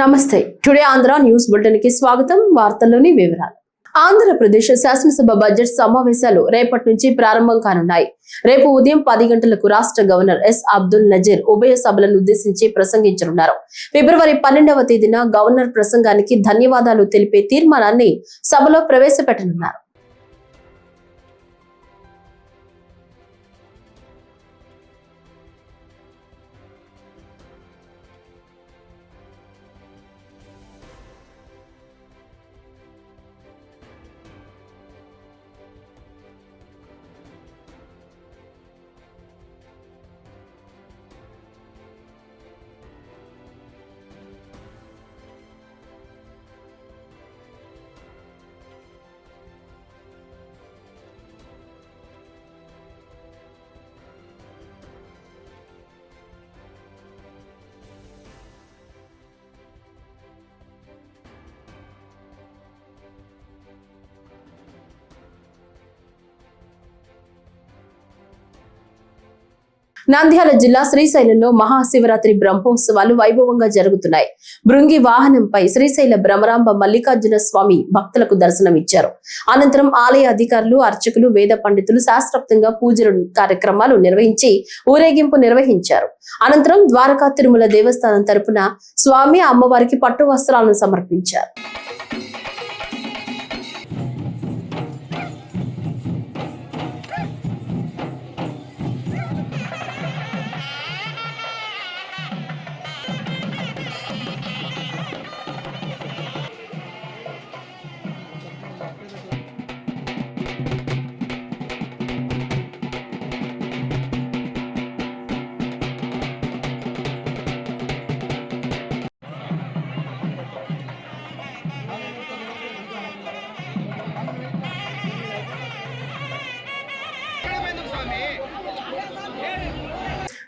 నమస్తే. Today Andhra news bulletin కి స్వాగతం. వార్తల్లోని వివరాలు. ఆంధ్రప్రదేశ్ శాసనసభ బడ్జెట్ సమావేశాలు రేపటి నుంచి ప్రారంభం కానున్నాయి. రేపు ఉదయం 10 గంటలకు రాష్ట్ర గవర్నర్ ఎస్ అబ్దుల్ నజీర్ ఉభయ సభలను ఉద్దేశించి ప్రసంగించనున్నారు. ఫిబ్రవరి 12వ తేదీన గవర్నర్ ప్రసంగానికి ధన్యవాదాలు తెలిపే తీర్మానాన్ని సభలో ప్రవేశపెట్టనున్నారు. నంద్యాల జిల్లా శ్రీశైలంలో మహాశివరాత్రి బ్రహ్మోత్సవాలు వైభవంగా జరుగుతున్నాయి. భృంగి వాహనంపై శ్రీశైల భ్రమరాంబ మల్లికార్జున స్వామి భక్తులకు దర్శనమిచ్చారు. అనంతరం ఆలయ అధికారులు, అర్చకులు, వేద పండితులు శాస్త్రోక్తంగా పూజలు కార్యక్రమాలు నిర్వహించి ఊరేగింపు నిర్వహించారు. అనంతరం ద్వారకా తిరుమల దేవస్థానం తరపున స్వామి అమ్మవారికి పట్టు వస్త్రాలను సమర్పించారు.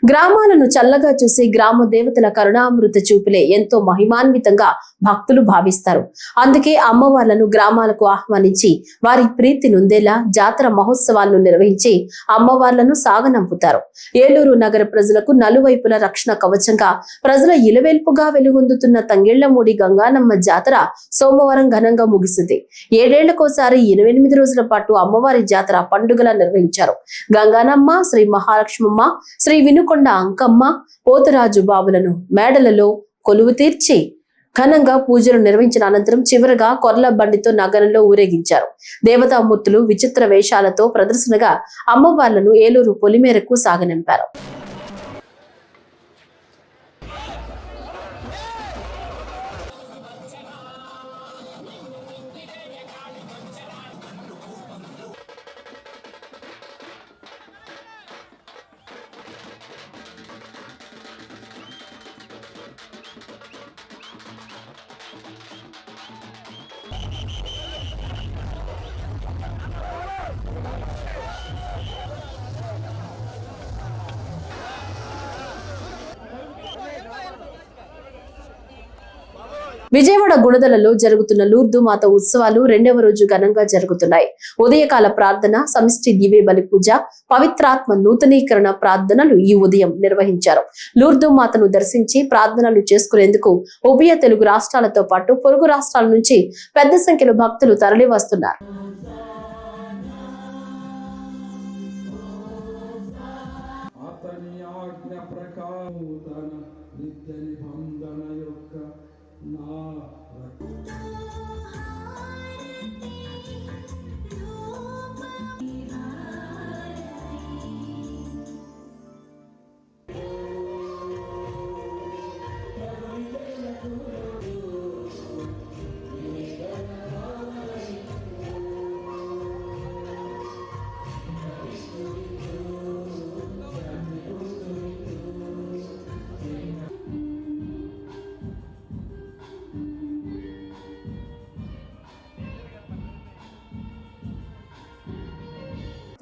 గ్రామాలను చల్లగా చూసి గ్రామ దేవతల కరుణామృత చూపులే ఎంతో మహిమాన్వితంగా భక్తులు భావిస్తారు. అందుకే అమ్మవార్లను గ్రామాలకు ఆహ్వానించి వారి ప్రీతి నొందేలా జాతర మహోత్సవాలను నిర్వహించి అమ్మవార్లను సాగనంపుతారు. ఏలూరు నగర ప్రజలకు నలువైపుల రక్షణ కవచంగా ప్రజల ఇలవేల్పుగా వెలుగొందుతున్న తంగెళ్లమూడి గంగానమ్మ జాతర సోమవారం ఘనంగా ముగిసింది. 7 ఏళ్లకోసారి 28 రోజుల పాటు అమ్మవారి జాతర పండుగలా నిర్వహించారు. గంగానమ్మ, శ్రీ మహాలక్ష్మమ్మ, శ్రీ వినుకొండ అంకమ్మ, పోతరాజు బాబులను మేడలలో కొలువు తీర్చి ఘనంగా పూజలు నిర్వహించిన అనంతరం చివరగా కొర్ల బండితో నగరంలో ఊరేగించారు. దేవతామూర్తులు విచిత్ర వేషాలతో ప్రదర్శనగా అమ్మవార్లను ఏలూరు పొలిమేరకు సాగనింపారు. విజయవాడ గుణదలలో జరుగుతున్న లూర్దు మాత ఉత్సవాలు 2వ రోజు ఘనంగా జరుగుతున్నాయి. ఉదయకాల ప్రార్థన, సమిష్టి దివ్య బలి పూజ, పవిత్రాత్మ నూతనీకరణ ప్రార్థనలు ఈ ఉదయం నిర్వహించారు. లూర్దు మాతను దర్శించి ప్రార్థనలు చేసుకునేందుకు ఉభయ తెలుగు రాష్ట్రాలతో పాటు పొరుగు రాష్ట్రాల నుంచి పెద్ద సంఖ్యలో భక్తులు తరలి వస్తున్నారు.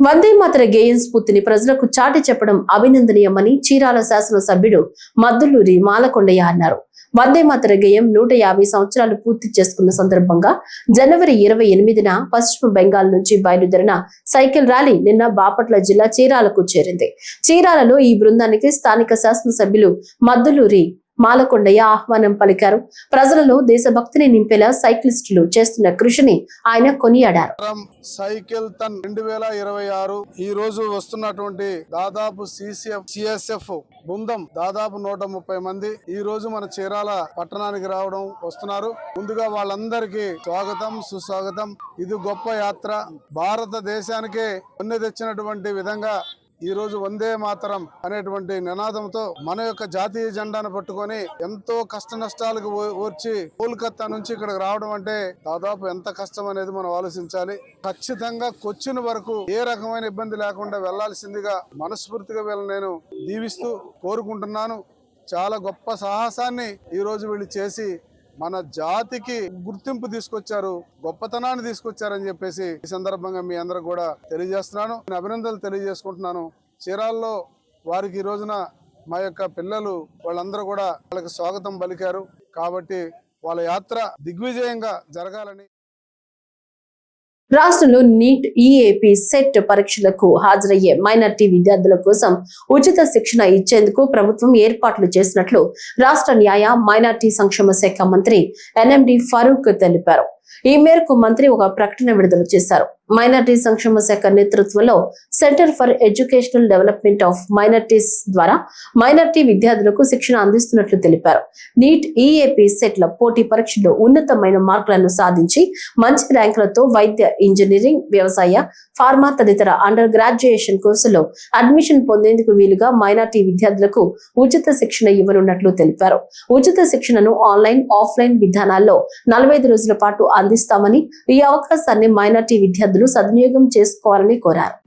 వందే మాతర గేయం స్ఫూర్తిని ప్రజలకు చాటి చెప్పడం అభినందనీయమని చీరాల శాసనసభ్యుడు మద్దులూరి మాలకొండయ్య అన్నారు. వందే మాతర గేయం 150 సంవత్సరాలు పూర్తి చేసుకున్న సందర్భంగా జనవరి 28న పశ్చిమ బెంగాల్ నుంచి బయలుదేరిన సైకిల్ ర్యాలీ నిన్న బాపట్ల జిల్లా చీరాలకు చేరింది. చీరాలలో ఈ బృందానికి స్థానిక శాసనసభ్యులు మద్దులూరి మాలకొండయ్య ఆహ్వానం పలికారు. ప్రజలలో దేశభక్తిని నింపేలా సైక్లిస్టులు చేస్తున్న కృషిని ఆయన కొనియాడారు. సైకిల్ తన్ 2026 ఈ రోజు వస్తున్నటువంటి దాదాపు సిఎస్ఎఫ్ బృందం దాదాపు 130 మంది ఈ రోజు మన చీరాల పట్టణానికి రావడం వస్తున్నారు. ముందుగా వాళ్ళందరికీ స్వాగతం, సుస్వాగతం. ఇది గొప్ప యాత్ర. భారతదేశానికే వన్నె తెచ్చినటువంటి విధంగా ఈ రోజు వందే మాతరం అనేటువంటి నినాదంతో మన యొక్క జాతీయ జెండాను పట్టుకొని ఎంతో కష్ట నష్టాలకు ఓర్చి కోల్కతా నుంచి ఇక్కడికి రావడం అంటే దాదాపు ఎంత కష్టం అనేది మనం ఆలోచించాలి. ఖచ్చితంగా కొచ్చిన్ వరకు ఏ రకమైన ఇబ్బంది లేకుండా వెళ్లాల్సిందిగా మనస్ఫూర్తిగా వీళ్ళని నేను దీవిస్తూ కోరుకుంటున్నాను. చాలా గొప్ప సాహసాన్ని ఈ రోజు వీళ్ళు చేసి మన జాతికి గుర్తింపు తీసుకొచ్చారు, గొప్పతనాన్ని తీసుకొచ్చారని చెప్పేసి ఈ సందర్భంగా మీ అందరూ కూడా తెలియజేస్తున్నాను. నేను అభినందనలు తెలియజేసుకుంటున్నాను. చీరాల్లో వారికి ఈ రోజున మా యొక్క పిల్లలు వాళ్ళందరూ కూడా వాళ్ళకి స్వాగతం పలికారు. కాబట్టి వాళ్ళ యాత్ర దిగ్విజయంగా జరగాలని. రాష్ట్రంలో నీట్, ఈఏపీ, సెట్ పరీక్షలకు హాజరయ్యే మైనార్టీ విద్యార్థుల కోసం ఉచిత శిక్షణ ఇచ్చేందుకు ప్రభుత్వం ఏర్పాట్లు చేసినట్లు రాష్ట్ర న్యాయ, మైనార్టీ సంక్షేమ శాఖ మంత్రి ఎన్ఎండి ఫరూక్ తెలిపారు. ఈ మేరకు మంత్రి ఒక ప్రకటన విడుదల చేశారు. మైనార్టీ సంక్షేమ శాఖ నేతృత్వంలో centre for educational development of minorities ద్వారా మైనార్టీ విద్యార్థులకు శిక్షణ అందిస్తున్నట్లు తెలిపారు. నీట్, ఈఏపీ, సెట్ల పోటీ పరీక్షల్లో ఉన్నతమైన మార్కులను సాధించి మంచి ర్యాంకులతో వైద్య, ఇంజనీరింగ్, వ్యవసాయ, ఫార్మా తదితర అండర్ గ్రాడ్యుయేషన్ కోర్సుల్లో అడ్మిషన్ పొందేందుకు వీలుగా మైనార్టీ విద్యార్థులకు ఉచిత శిక్షణ ఇవ్వనున్నట్లు తెలిపారు. ఉచిత శిక్షణను ఆన్లైన్, ఆఫ్లైన్ విధానాల్లో 45 రోజుల పాటు అందిస్తామని, ఈ అవకాశాన్ని మైనార్టీ విద్యార్థులు సద్వినియోగం చేసుకోవాలని కోరారు.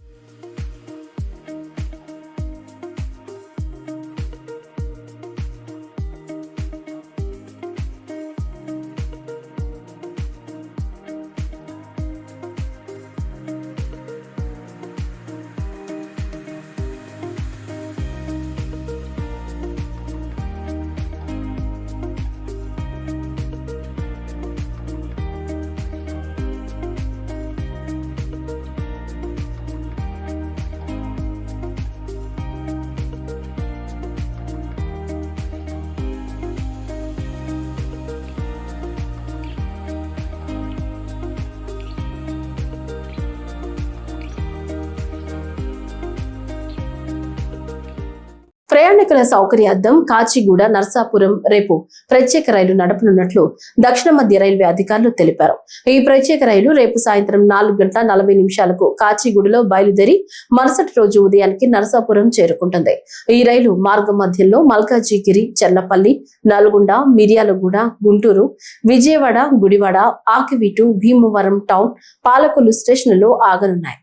ప్రయాణికుల సౌకర్యార్థం కాచిగూడ, నర్సాపురం రేపు ప్రత్యేక రైలు నడపనున్నట్లు దక్షిణ మధ్య రైల్వే అధికారులు తెలిపారు. ఈ ప్రత్యేక రైలు రేపు సాయంత్రం 4:40 కాచిగూడలో బయలుదేరి మరుసటి రోజు ఉదయానికి నర్సాపురం చేరుకుంటుంది. ఈ రైలు మార్గ మధ్యంలో మల్కాజిగిరి, చెర్లపల్లి, నల్గొండ, మిర్యాలగూడ, గుంటూరు, విజయవాడ, గుడివాడ, ఆకివీటు, భీమవరం టౌన్, పాలకొల్లు స్టేషన్లలో ఆగనున్నాయి.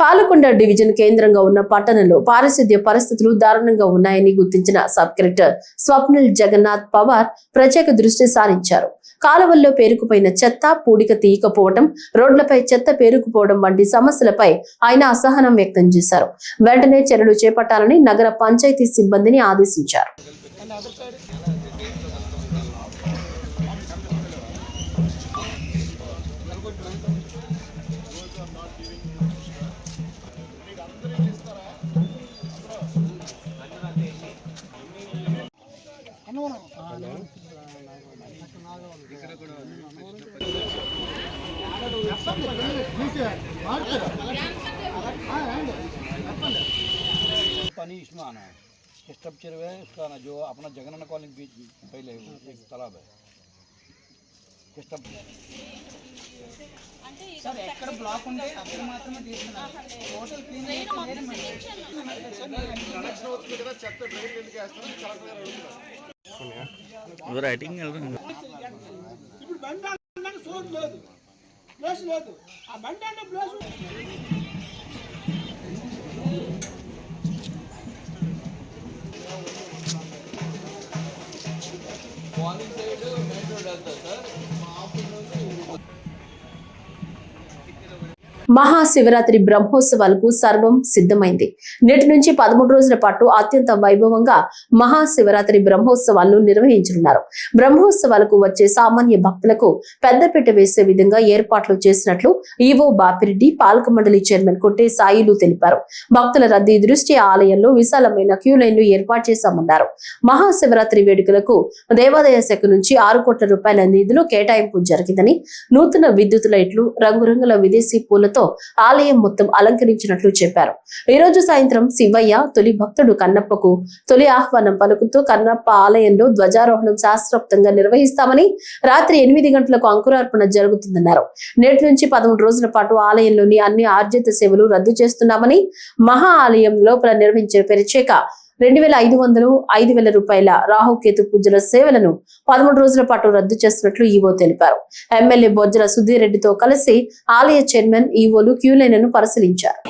పాలకొండ డివిజన్ కేంద్రంగా ఉన్న పట్టణంలో పారిశుద్ధ్య పరిస్థితులు దారుణంగా ఉన్నాయని గుర్తించిన సబ్ కలెక్టర్ స్వప్నిల్ జగన్నాథ్ పవార్ ప్రత్యేక దృష్టి సారించారు. కాలువల్లో పేరుకుపోయిన చెత్త, పూడిక తీయకపోవడం, రోడ్లపై చెత్త పేరుకుపోవడం వంటి సమస్యలపై ఆయన అసహనం వ్యక్తం చేశారు. వెంటనే చర్యలు చేపట్టాలని నగర పంచాయతీ సిబ్బందిని ఆదేశించారు. पानी इसमें आना है, स्ट्रक्चर है उसका ना, जो अपना जगनन कॉलोनी बीच पहले एक तालाब है सर ఎక్కడ బ్లాక్ ఉంటే అక్కడ మాత్రమే తీసుకున్నారు. టోటల్ క్లీన్ రైటింగ్ ఇప్పుడు బండి సోన్ లేదు ప్లేస్ లేదు. ఆ బండి అంటే place morning side main road వెళ్తా సార్. మా ఆఫీస్ నుండి మహాశివరాత్రి బ్రహ్మోత్సవాలకు సర్వం సిద్ధమైంది. నేటి నుంచి 13 రోజుల పాటు అత్యంత వైభవంగా మహాశివరాత్రి బ్రహ్మోత్సవాలను నిర్వహించనున్నారు. బ్రహ్మోత్సవాలకు వచ్చే సామాన్య భక్తులకు పెద్దపీట వేసే విధంగా ఏర్పాట్లు చేసినట్లు ఈవో బాపిరెడ్డి, పాలక మండలి చైర్మన్ కొట్టే సాయిలు తెలిపారు. భక్తుల రద్దీ దృష్ట్యా ఆలయంలో విశాలమైన క్యూ లైన్లు ఏర్పాటు చేశామన్నారు. మహాశివరాత్రి వేడుకలకు దేవాదాయ శాఖ నుంచి 6 కోట్ల రూపాయల నిధులు కేటాయింపు జరిగిందని, నూతన విద్యుత్ లైట్లు, రంగురంగుల విదేశీ పూలతో ఆలయం మొత్తం అలంకరించినట్లు చెప్పారు. ఈ రోజు సాయంత్రం శివయ్య తొలి భక్తుడు కన్నప్పకు తొలి ఆహ్వానం పలుకుతూ కన్నప్ప ఆలయంలో ధ్వజారోహణం శాస్త్రోక్తంగా నిర్వహిస్తామని, రాత్రి 8 గంటలకు అంకురార్పణ జరుగుతుందన్నారు. నేటి నుంచి 13 రోజుల పాటు ఆలయంలోని అన్ని ఆర్జిత సేవలు రద్దు చేస్తున్నామని, మహా ఆలయం లోపల నిర్వహించే ప్రత్యేక 2,500, 5,000 రూపాయల రాహుకేతు పూజల సేవలను 13 రోజుల పాటు రద్దు చేస్తున్నట్లు ఈవో తెలిపారు. ఎమ్మెల్యే బొజ్జల సుధీర్ రెడ్డితో కలిసి ఆలయ చైర్మన్, ఈవోలు క్యూ లైన్లను పరిశీలించారు.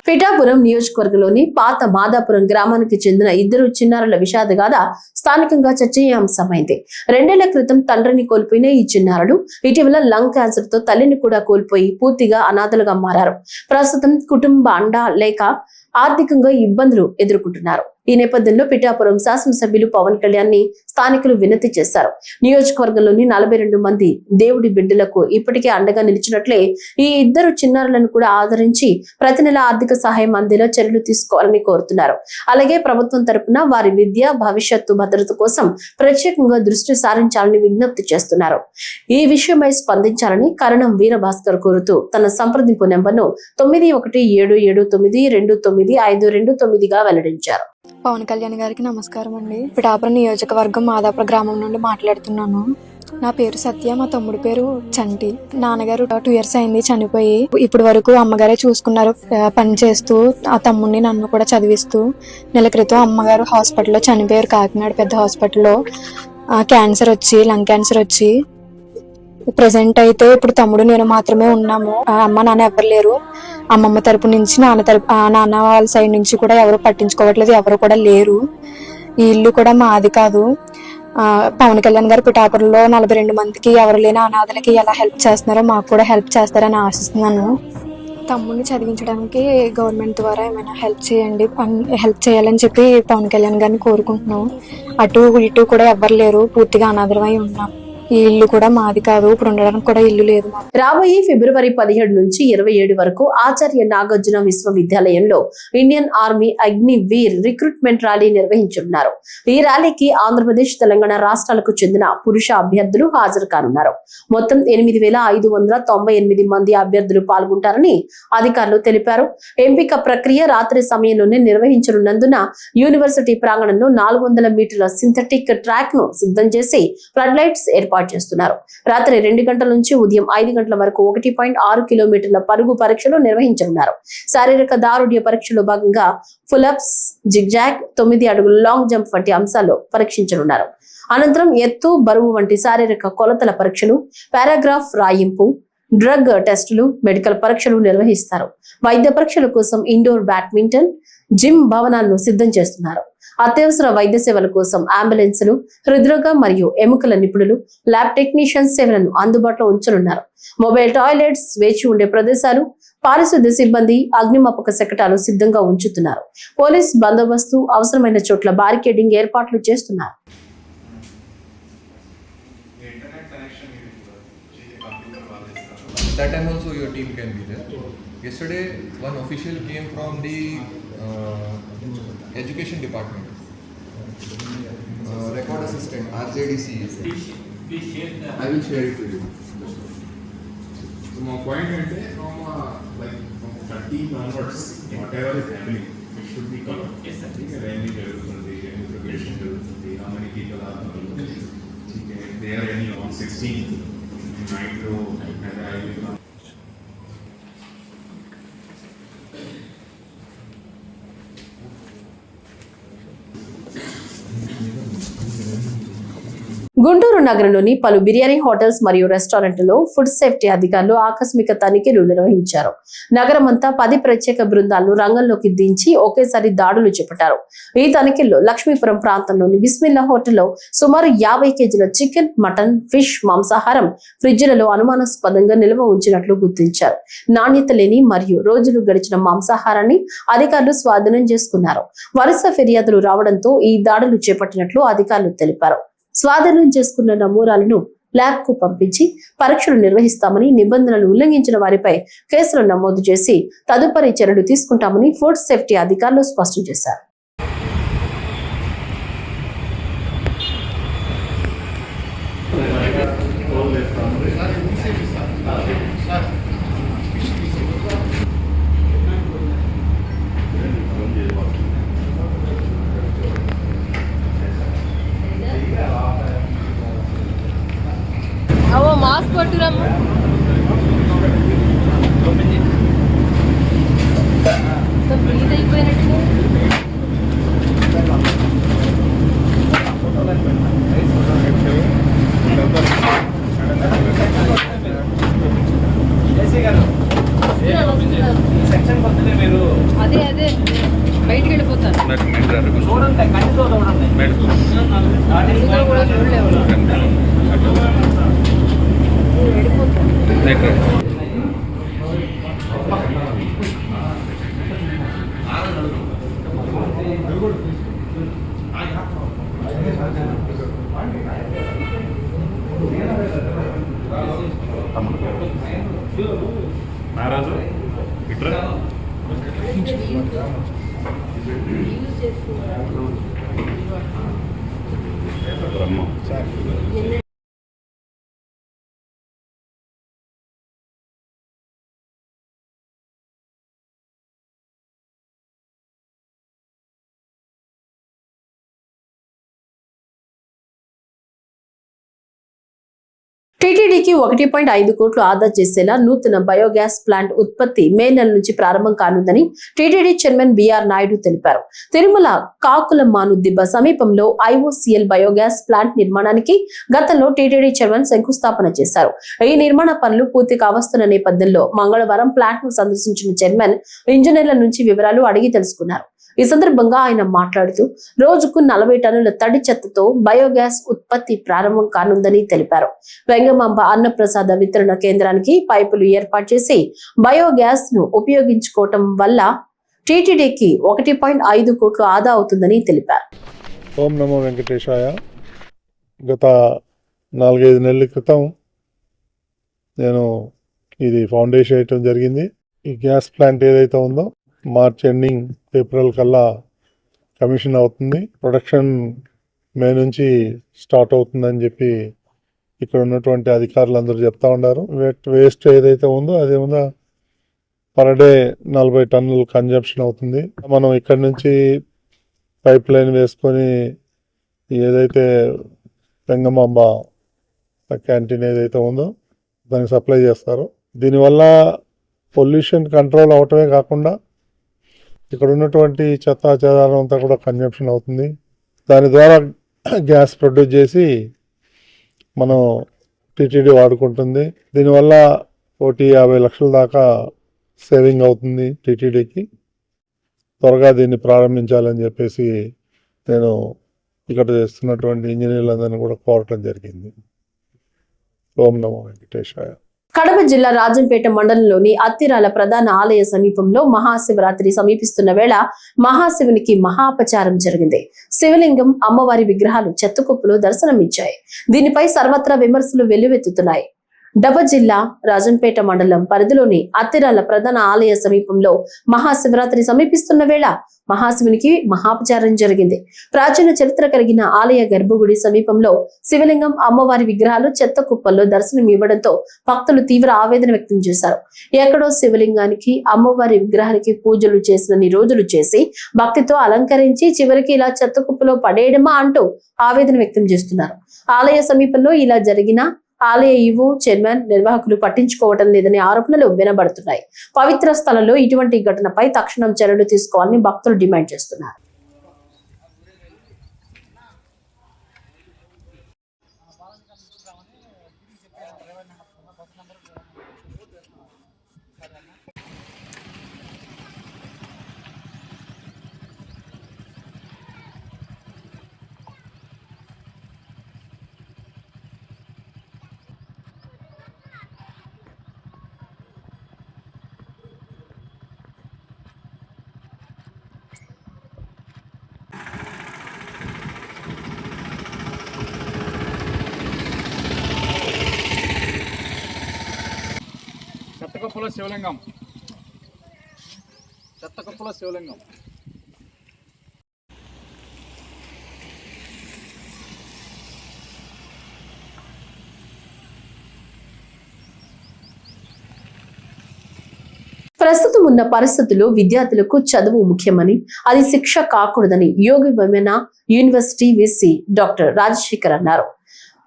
పిఠాపురం నియోజకవర్గంలోని పాత మాదాపురం గ్రామానికి చెందిన 2 చిన్నారుల విషాదగాథ స్థానికంగా చర్చనీయాంశమైంది. 2 ఏళ్ల క్రితం తండ్రిని కోల్పోయిన ఈ చిన్నారులు ఇటీవల లంగ్ క్యాన్సర్ తో తల్లిని కూడా కోల్పోయి పూర్తిగా అనాథలుగా మారారు. ప్రస్తుతం కుటుంబ అండా లేక ఆర్థికంగా ఇబ్బందులు ఎదుర్కొంటున్నారు. ఈ నేపథ్యంలో పిఠాపురం శాసనసభ్యులు పవన్ కళ్యాణ్ ని స్థానికులు వినతి చేశారు. నియోజకవర్గంలోని 42 మంది దేవుడి బిడ్డలకు ఇప్పటికే అండగా నిలిచినట్లే ఈ 2 చిన్నారులను కూడా ఆదరించి ప్రతి నెల ఆర్థిక సహాయం అందేలా చర్యలు తీసుకోవాలని కోరుతున్నారు. అలాగే ప్రభుత్వం తరపున వారి విద్య, భవిష్యత్తు భద్రత కోసం ప్రత్యేకంగా దృష్టి సారించాలని విజ్ఞప్తి చేస్తున్నారు. ఈ విషయమై స్పందించాలని కరణం వీరభాస్కర్ కోరుతూ తన సంప్రదింపు నెంబర్ను 9177299529గా వెల్లడించారు. పవన్ కళ్యాణ్ గారికి నమస్కారం అండి. పిఠాపురం నియోజకవర్గం మాదాపురం గ్రామం నుండి మాట్లాడుతున్నాను. నా పేరు సత్య, మా తమ్ముడి పేరు చంటి. నాన్నగారు 2 years అయింది చనిపోయి. ఇప్పటి వరకు అమ్మగారే చూసుకున్నారు పని చేస్తూ, ఆ తమ్ముడిని నన్ను కూడా చదివిస్తూ. నెల క్రితం అమ్మగారు హాస్పిటల్లో చనిపోయారు, కాకినాడ పెద్ద హాస్పిటల్లో. క్యాన్సర్ వచ్చి, లంగ్ క్యాన్సర్ వచ్చి. ప్రెసెంట్ అయితే ఇప్పుడు తమ్ముడు నేను మాత్రమే ఉన్నాము. అమ్మ నాన్న ఎవరు లేరు. అమ్మమ్మ తరపు నుంచి, నాన్న వాళ్ళ సైడ్ నుంచి కూడా ఎవరు పట్టించుకోవట్లేదు, ఎవరు కూడా లేరు. ఈ ఇల్లు కూడా మాది కాదు. పవన్ కళ్యాణ్ గారు పిఠాపురంలో 42 మందికి, ఎవరు లేని అనాథలకి ఎలా హెల్ప్ చేస్తున్నారో మాకు కూడా హెల్ప్ చేస్తారని ఆశిస్తున్నాను. తమ్ముడిని చదివించడానికి గవర్నమెంట్ ద్వారా ఏమైనా హెల్ప్ చేయండి, హెల్ప్ చేయాలని చెప్పి పవన్ కళ్యాణ్ గారిని కోరుకుంటున్నాం. అటు ఇటు కూడా ఎవరు లేరు, పూర్తిగా అనాథలమై ఉన్నాం. ఈ ఇల్లు కూడా మాది కాదు, ఇప్పుడు ఉండడానికి కూడా ఇల్లు లేదు. రాబోయే ఫిబ్రవరి 17 నుంచి 27 వరకు ఆచార్య నాగార్జున విశ్వవిద్యాలయంలో Indian army Agniveer recruitment rally నిర్వహించనున్నారు. ఈ ర్యాలీకి ఆంధ్రప్రదేశ్, తెలంగాణ రాష్ట్రాలకు చెందిన పురుష అభ్యర్థులు హాజరు కానున్నారు. మొత్తం 8,598 మంది అభ్యర్థులు పాల్గొంటారని అధికారులు తెలిపారు. ఎంపిక ప్రక్రియ రాత్రి సమయంలోనే నిర్వహించనున్నందున యూనివర్సిటీ ప్రాంగణంలో 400 మీటర్ల సింథటిక్ ట్రాక్ ను సిద్ధం చేసి ఫ్లడ్ లైట్స్ ఏర్పాటు చేస్తున్నారు. రాత్రి 2 గంటల నుంచి ఉదయం 5 గంటల వరకు 1.6 కిలోమీటర్ల పరుగు పరీక్షలు నిర్వహించనున్నారు. శారీరక దారుఢ్య పరీక్షలో భాగంగా ఫుల్అప్స్, జిగ్జాగ్, 9 అడుగుల లాంగ్ జంప్ వంటి అంశాల్లో పరీక్షించనున్నారు. అనంతరం ఎత్తు, బరువు వంటి శారీరక కొలతల పరీక్షలు, పారాగ్రాఫ్ రాయింపు, డ్రగ్ టెస్టులు, మెడికల్ పరీక్షలు నిర్వహిస్తారు. వైద్య పరీక్షల కోసం ఇండోర్ బ్యాడ్మింటన్, జిమ్ భవనాలను సిద్ధం చేస్తున్నారు. అత్యవసర వైద్య సేవల కోసం అంబులెన్సులు, హృద్రోగ మరియు ఎముకల నిపుణులు, ల్యాబ్ టెక్నీషియన్స్ సేవలను అందుబాటులో ఉంచనున్నారు. మొబైల్ టాయిలెట్స్, వేచి ఉండే ప్రదేశాలు, పారిశుద్ధ్య సిబ్బంది, అగ్నిమాపక శకటాలు సిద్ధంగా ఉంచుతున్నారు. పోలీస్ బందోబస్తు, అవసరమైన చోట్ల బారికేడింగ్ ఏర్పాట్లు చేస్తున్నారు. that time also your team can be there. Yesterday, one official came from the education department. Record assistant, RJDC. I will share it with you. So my point is from like from 13 onwards, whatever is happening, it should be covered. Yes, sir. Any development, any preparation development, how many people are involved. If there are any on 16, micro, and I will. Guntur నగరంలోని పలు biryani hotels మరియు రెస్టారెంట్లలో food safety అధికారులు ఆకస్మిక తనిఖీలు నిర్వహించారు. నగరమంతా 10 ప్రత్యేక బృందాలను రంగంలోకి దించి ఒకేసారి దాడులు చేపట్టారు. ఈ తనిఖీల్లో లక్ష్మీపురం ప్రాంతంలోని బిస్మిల్లా హోటల్లో సుమారు 50 కేజీల చికెన్, మటన్, ఫిష్ మాంసాహారం ఫ్రిడ్జ్లలో అనుమానాస్పదంగా నిల్వ ఉంచినట్లు గుర్తించారు. నాణ్యత లేని మరియు రోజులు గడిచిన మాంసాహారాన్ని అధికారులు స్వాధీనం చేసుకున్నారు. వరుస ఫిర్యాదులు రావడంతో ఈ దాడులు చేపట్టినట్లు అధికారులు తెలిపారు. స్వాధీనం చేసుకున్న నమూనాలను ల్యాబ్ కు పంపించి పరీక్షలు నిర్వహిస్తామని, నిబంధనలు ఉల్లంఘించిన వారిపై కేసులు నమోదు చేసి తదుపరి చర్యలు తీసుకుంటామని ఫుడ్ సేఫ్టీ అధికారులు స్పష్టం చేశారు. మాస్క్ పట్టురమ్మ. బ్రీత్ అయిపోయినట్టు. అదే అదే బయటికి వెళ్ళిపోతారు. కూడా చూడలేవు. మహారాజు ఇట్లా టీటీడీకి 1.5 కోట్లు ఆదా చేసేలా నూతన బయోగ్యాస్ ప్లాంట్ ఉత్పత్తి మే నెల నుంచి ప్రారంభం కానుందని టీటీడీ చైర్మన్ బిఆర్ నాయుడు తెలిపారు. తిరుమల కాకులమాను దిబ్బ సమీపంలో ఐఓసీఎల్ బయోగ్యాస్ ప్లాంట్ నిర్మాణానికి గతంలో టీటీడీ చైర్మన్ శంకుస్థాపన చేశారు. ఈ నిర్మాణ పనులు పూర్తి కావస్తున్న నేపథ్యంలో మంగళవారం ప్లాంట్ ను సందర్శించిన చైర్మన్ ఇంజనీర్ల నుంచి వివరాలు అడిగి తెలుసుకున్నారు. ఈ సందర్భంగా ఆయన మాట్లాడుతూ రోజుకు 40 టన్నుల తడి చెత్తతో బయోగ్యాస్ ఉత్పత్తి ప్రారంభం కానుందని తెలిపారు. వెంగమాంబ అన్నప్రసాద వితరణ కేంద్రానికి పైపులు ఏర్పాటు చేసి బయోగ్యాస్ ను ఉపయోగించుకోవటం వల్ల టీటీడీకి 1.5 కోట్లు ఆదా అవుతుందని తెలిపారు. ఓం నమో వెంకటేశాయ. గత 4-5 నెలల క్రితం నేను ఇది ఫౌండేషన్ వేయటం జరిగింది. ఈ గ్యాస్ ప్లాంట్ ఏదైతే ఉందో మార్చ్ ఎండింగ్ ఏప్రిల్ కల్లా కమిషన్ అవుతుంది. ప్రొడక్షన్ మే నుంచి స్టార్ట్ అవుతుందని చెప్పి ఇక్కడ ఉన్నటువంటి అధికారులు అందరూ చెప్తా ఉన్నారు. వేస్ట్ ఏదైతే ఉందో అదేముందో పర్ డే 40 టన్నులు కన్జంప్షన్ అవుతుంది. మనం ఇక్కడ నుంచి పైప్ లైన్ వేసుకొని ఏదైతే వెంగమాంబ క్యాంటీన్ ఏదైతే ఉందో దానికి సప్లై చేస్తారు. దీనివల్ల పొల్యూషన్ కంట్రోల్ అవటమే కాకుండా ఇక్కడ ఉన్నటువంటి చెత్త చెదారం అంతా కూడా కన్జంప్షన్ అవుతుంది. దాని ద్వారా గ్యాస్ ప్రొడ్యూస్ చేసి మనం టీటీడీ వాడుకుంటుంది. దీనివల్ల 150 లక్షల దాకా సేవింగ్ అవుతుంది టీటీడీకి. త్వరగా దీన్ని ప్రారంభించాలని చెప్పేసి నేను ఇక్కడ చేస్తున్నటువంటి ఇంజనీర్లందరినీ కూడా కోరటం జరిగింది. ఓం నమో వెంకటేశాయ. కడప జిల్లా రాజంపేట మండలంలోని అత్తిరాల ప్రధాన ఆలయ సమీపంలో మహాశివరాత్రి సమీపిస్తున్న వేళ మహాశివునికి మహాపచారం జరిగింది. శివలింగం, అమ్మవారి విగ్రహాలు చెత్తకుప్పలో దర్శనమిచ్చాయి. దీనిపై సర్వత్రా విమర్శలు వెల్లువెత్తుతున్నాయి. డబ జిల్లా రాజంపేట మండలం పరిధిలోని అత్తిరాల ప్రధాన ఆలయ సమీపంలో మహాశివరాత్రి సమీపిస్తున్న వేళ మహాశివునికి మహాపచారం జరిగింది. ప్రాచీన చరిత్ర కలిగిన ఆలయ గర్భగుడి సమీపంలో శివలింగం, అమ్మవారి విగ్రహాలు చెత్త కుప్పల్లో దర్శనం ఇవ్వడంతో భక్తులు తీవ్ర ఆవేదన వ్యక్తం చేశారు. ఎక్కడో శివలింగానికి, అమ్మవారి విగ్రహానికి పూజలు చేసినన్ని రోజులు చేసి భక్తితో అలంకరించి చివరికి ఇలా చెత్త కుప్పలో పడేయడమా అంటూ ఆవేదన వ్యక్తం చేస్తున్నారు. ఆలయ సమీపంలో ఇలా జరిగిన ఆలయ ఈవో, చైర్మన్, నిర్వాహకులు పట్టించుకోవడం లేదనే ఆరోపణలు వినబడుతున్నాయి. పవిత్ర స్థలంలో ఇటువంటి ఘటనపై తక్షణం చర్యలు తీసుకోవాలని భక్తులు డిమాండ్ చేస్తున్నారు. చెత్తకుప్పల శివలింగం, చెత్తకుప్పల శివలింగం. ప్రస్తుతం ఉన్న పరిస్థితుల్లో విద్యార్థులకు చదువు ముఖ్యమని, అది శిక్ష కాకూడదని Yogi Vemana university VC doctor Rajasekhar అన్నారు.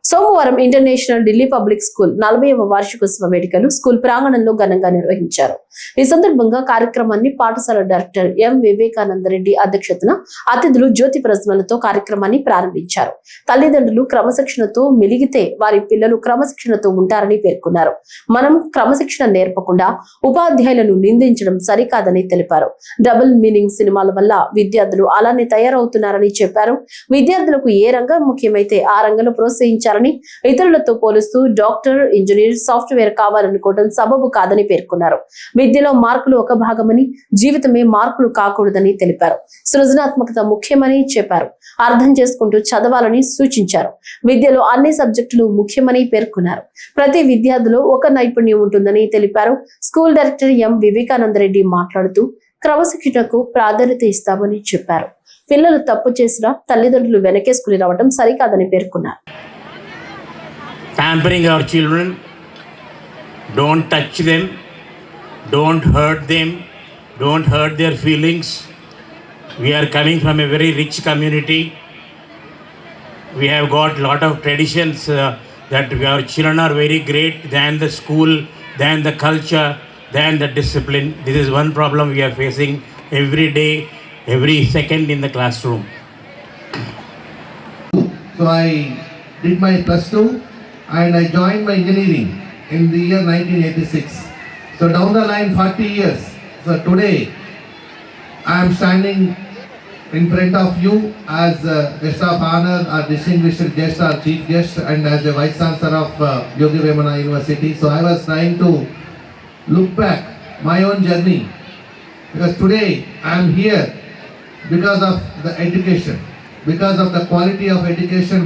సోమవారం ఇంటర్నేషనల్ ఢిల్లీ పబ్లిక్ స్కూల్ 40వ వార్షికోత్సవ వేడుకలు స్కూల్ ప్రాంగణంలో ఘనంగా నిర్వహించారు. ఈ సందర్భంగా కార్యక్రమాన్ని పాఠశాల డైరెక్టర్ ఎం వివేకానంద రెడ్డి అధ్యక్షతన అతిథులు జ్యోతి ప్రజ్వలతో కార్యక్రమాన్ని ప్రారంభించారు. తల్లిదండ్రులు క్రమశిక్షణతో మెలిగితే వారి పిల్లలు క్రమశిక్షణతో ఉంటారని పేర్కొన్నారు. మనం క్రమశిక్షణ నేర్పకుండా ఉపాధ్యాయులను నిందించడం సరికాదని తెలిపారు. డబుల్ మీనింగ్ సినిమాల వల్ల విద్యార్థులు అలానే తయారవుతున్నారని చెప్పారు. విద్యార్థులకు ఏ రంగం ముఖ్యమైతే ఆ రంగంలో ప్రోత్సహించారు. ఇతరులతో పోలుస్తూ డాక్టర్, ఇంజనీర్, సాఫ్ట్వేర్ కావాలనుకోవడం సబబు కాదని పేర్కొన్నారు. విద్యలో మార్కులు ఒక భాగమని, జీవితమే మార్కులు కాకూడదని తెలిపారు. సృజనాత్మకత ముఖ్యమని చెప్పారు. అర్థం చేసుకుంటూ చదవాలని సూచించారు. విద్యలో అన్ని సబ్జెక్టులు ముఖ్యమని పేర్కొన్నారు. ప్రతి విద్యార్థిలో ఒక నైపుణ్యం ఉంటుందని తెలిపారు. School director M Vivekananda Reddy మాట్లాడుతూ క్రమశిక్షణకు ప్రాధాన్యత ఇస్తామని చెప్పారు. పిల్లలు తప్పు చేసినా తల్లిదండ్రులు వెనకేసుకుని రావడం సరికాదని పేర్కొన్నారు. Pampering our children, don't touch them, don't hurt them, don't hurt their feelings. We are coming from a very rich community. We have got lot of traditions that our children are very great than the school, than the culture, than the discipline. This is one problem we are facing every day, every second in the classroom. So I did my +2 and I joined my engineering in the year 1986. So down the line 40 years. So today I am standing in front of you as a guest of honor, our distinguished guest, our chief guest, and as a vice chancellor of Yogi Vemana University. So I was trying to look back my own journey, because today I am here because of the education, because of the quality of education.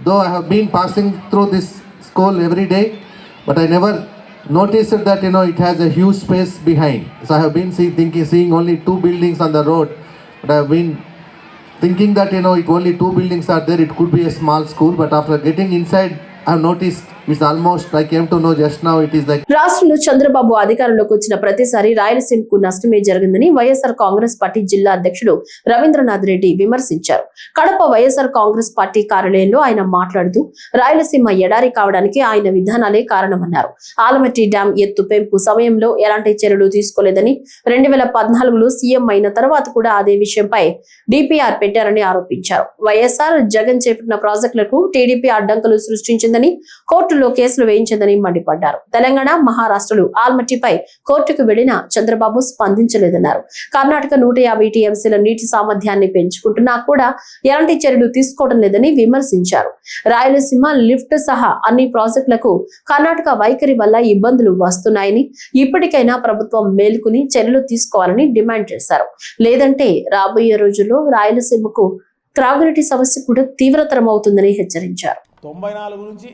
Though I have been passing through this school every day, but I never noticed that it has a huge space behind. So I have been seeing only 2 buildings on the road, but I have been thinking that if only 2 buildings are there, it could be a small school. But after getting inside, I have noticed it's almost, I came to know just now, it is like. రాష్ట్రంలో చంద్రబాబు అధికారంలోకి వచ్చిన ప్రతిసారి రాయలసీమకు నష్టమే జరిగిందని YSR Congress party జిల్లా అధ్యక్షుడు రవీంద్రనాథ్ రెడ్డి విమర్శించారు. కడప వైఎస్ఆర్ కాంగ్రెస్ పార్టీ కార్యాలయంలో ఆయన మాట్లాడుతూ రాయలసీమ ఎడారి కావడానికి ఆయన విధానాలే కారణమన్నారు. ఆలమట్టి డ్యాం ఎత్తు పెంపు సమయంలో ఎలాంటి చర్యలు తీసుకోలేదని, 2014లో సీఎం అయిన తర్వాత కూడా అదే విషయంపై డిపిఆర్ పెట్టారని ఆరోపించారు. వైఎస్ఆర్ జగన్ చేపట్టిన ప్రాజెక్టులకు టీడీపీ అడ్డంకులు సృష్టించిందని, కోర్టులో కేసులు వేయించిందని మండిపడ్డారు. తెలంగాణ, మహారాష్ట్రలు ఆల్మట్టిపై కోర్టుకు వెళ్లినా చంద్రబాబు స్పందించలేదన్నారు. కర్ణాటక 150 టీఎంసీల నీటి సామర్థ్యాన్ని పెంచుకుంటున్నా కూడా ఎలాంటి చర్యలు తీసుకోవడం లేదని విమర్శించారు. రాయలసీమ లిఫ్ట్ సహా అన్ని ప్రాజెక్టులకు కర్ణాటక వైఖరి వల్ల ఇబ్బందులు వస్తున్నాయని, ఇప్పటికైనా ప్రభుత్వం మేలుకుని చర్యలు తీసుకోవాలని డిమాండ్ చేశారు. లేదంటే రాబోయే రోజుల్లో రాయలసీమకు త్రాగునీటి సమస్య కూడా తీవ్రతరం అవుతుందని హెచ్చరించారు. 94 నుంచి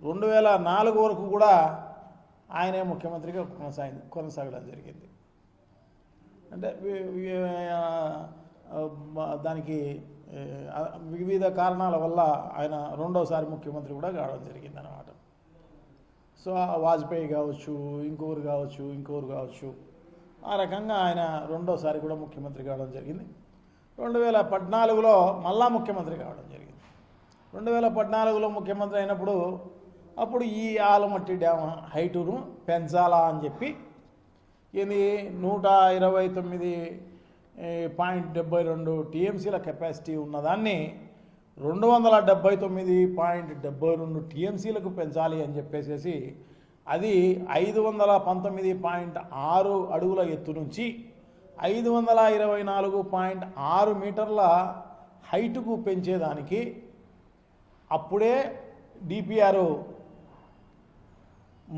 2004 వరకు కూడా ఆయనే ముఖ్యమంత్రిగా కొనసాగడం జరిగింది. అంటే దానికి వివిధ కారణాల వల్ల ఆయన రెండోసారి ముఖ్యమంత్రి కూడా కావడం జరిగింది అన్నమాట. సో వాజ్పేయి కావచ్చు, ఇంకొకరు కావచ్చు, ఆ రకంగా ఆయన రెండోసారి కూడా ముఖ్యమంత్రి కావడం జరిగింది. 2014లో మళ్ళా ముఖ్యమంత్రి కావడం జరిగింది. 2014లో ముఖ్యమంత్రి అయినప్పుడు అప్పుడు ఈ ఆలమట్టి డ్యామ్ హైటును పెంచాలా అని చెప్పి ఇది 129.72 టీఎంసీల కెపాసిటీ ఉన్నదాన్ని 279.72 టీఎంసీలకు పెంచాలి అని చెప్పేసి అది 519.6 అడుగుల ఎత్తు నుంచి 524.6 మీటర్ల హైటుకు పెంచేదానికి అప్పుడే డిపిఆర్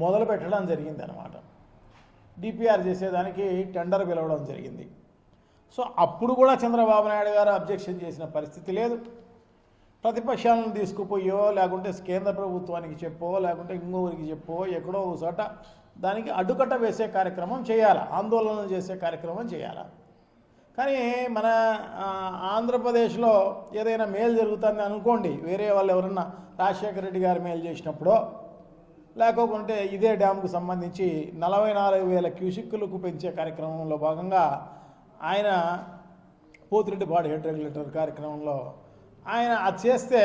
మొదలు పెట్టడం జరిగింది అన్నమాట. డిపిఆర్ చేసేదానికి టెండర్ పిలవడం జరిగింది. సో అప్పుడు కూడా చంద్రబాబు నాయుడు గారు అబ్జెక్షన్ చేసిన పరిస్థితి లేదు. ప్రతిపక్షాలను తీసుకుపోయో లేకుంటే కేంద్ర ప్రభుత్వానికి చెప్పో లేకుంటే ఇంకొకరికి చెప్పో ఎక్కడో ఒక చోట దానికి అడ్డుకట్ట వేసే కార్యక్రమం చేయాలి, ఆందోళనలు చేసే కార్యక్రమం చేయాలి. కానీ మన ఆంధ్రప్రదేశ్లో ఏదైనా మేలు జరుగుతుంది అనుకోండి, వేరే వాళ్ళు ఎవరన్నా రాజశేఖర రెడ్డి గారు మేలు చేసినప్పుడో లేకపోతే ఇదే డ్యామ్కు సంబంధించి 44,000 క్యూసిక్కులకు పెంచే కార్యక్రమంలో భాగంగా ఆయన పోతిరెడ్డిపాడు హెడ్ రెగ్యులేటర్ కార్యక్రమంలో ఆయన అది చేస్తే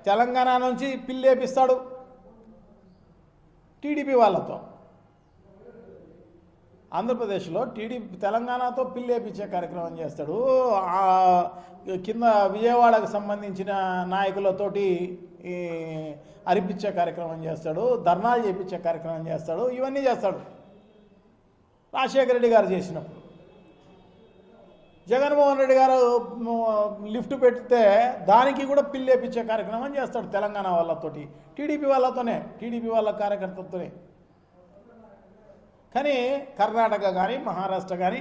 తెలంగాణ నుంచి పిల్లేపిస్తాడు టీడీపీ వాళ్ళతో. ఆంధ్రప్రదేశ్లో టీడీపీ తెలంగాణతో పిల్లేపించే కార్యక్రమం చేస్తాడు. కింద విజయవాడకు సంబంధించిన నాయకులతోటి అరిపించే కార్యక్రమం చేస్తాడు, ధర్నాలు చేయించే కార్యక్రమం చేస్తాడు, ఇవన్నీ చేస్తాడు. రాజశేఖర రెడ్డి గారు చేసినప్పుడు జగన్మోహన్ రెడ్డి గారు లిఫ్ట్ పెడితే దానికి కూడా పిల్లేపించే కార్యక్రమం చేస్తాడు తెలంగాణ వాళ్ళతోటి, టీడీపీ వాళ్ళతోనే, టీడీపీ వాళ్ళ కార్యకర్తలతోనే. కానీ కర్ణాటక కానీ మహారాష్ట్ర కానీ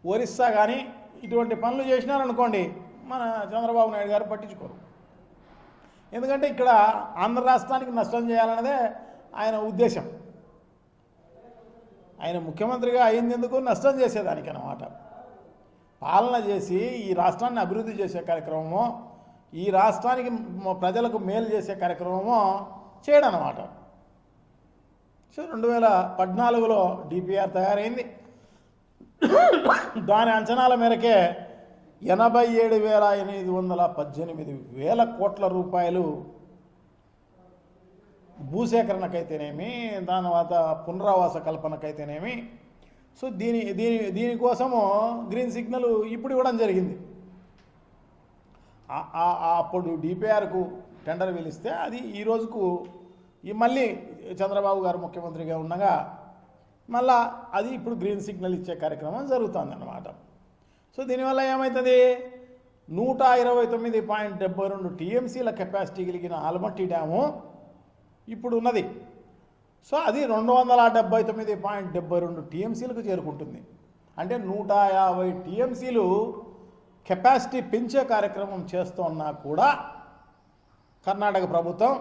ఒరిస్సా కానీ ఇటువంటి పనులు చేసినారనుకోండి మన చంద్రబాబు నాయుడు గారు పట్టించుకోరు. ఎందుకంటే ఇక్కడ ఆంధ్ర రాష్ట్రానికి నష్టం చేయాలన్నదే ఆయన ఉద్దేశం. ఆయన ముఖ్యమంత్రిగా అయ్యిందెందుకు నష్టం చేసేదానికి అన్నమాట. పాలన చేసి ఈ రాష్ట్రాన్ని అభివృద్ధి చేసే కార్యక్రమమో ఈ రాష్ట్రానికి ప్రజలకు మేలు చేసే కార్యక్రమమో చేయడం అన్నమాట. సో 2014లో డిపిఆర్ తయారైంది. దాని అంచనాల మేరకే 87,818 కోట్ల రూపాయలు భూసేకరణకైతేనేమి, దాని తర్వాత పునరావాస కల్పనకైతేనేమి. సో దీనికోసము గ్రీన్ సిగ్నల్ ఇప్పుడు ఇవ్వడం జరిగింది. అప్పుడు డిపిఆర్కు టెండర్ పిలిస్తే అది ఈ రోజుకు మళ్ళీ చంద్రబాబు గారు ముఖ్యమంత్రిగా ఉండగా మళ్ళా అది ఇప్పుడు గ్రీన్ సిగ్నల్ ఇచ్చే కార్యక్రమం జరుగుతుంది అన్నమాట. సో దీనివల్ల ఏమవుతుంది, 129.72 టీఎంసీల కెపాసిటీ కలిగిన ఆలమట్టి డ్యాము ఇప్పుడు ఉన్నది. సో అది 279.72 టీఎంసీలకు చేరుకుంటుంది. అంటే 150 టీఎంసీలు కెపాసిటీ పెంచే కార్యక్రమం చేస్తున్నా కూడా కర్ణాటక ప్రభుత్వం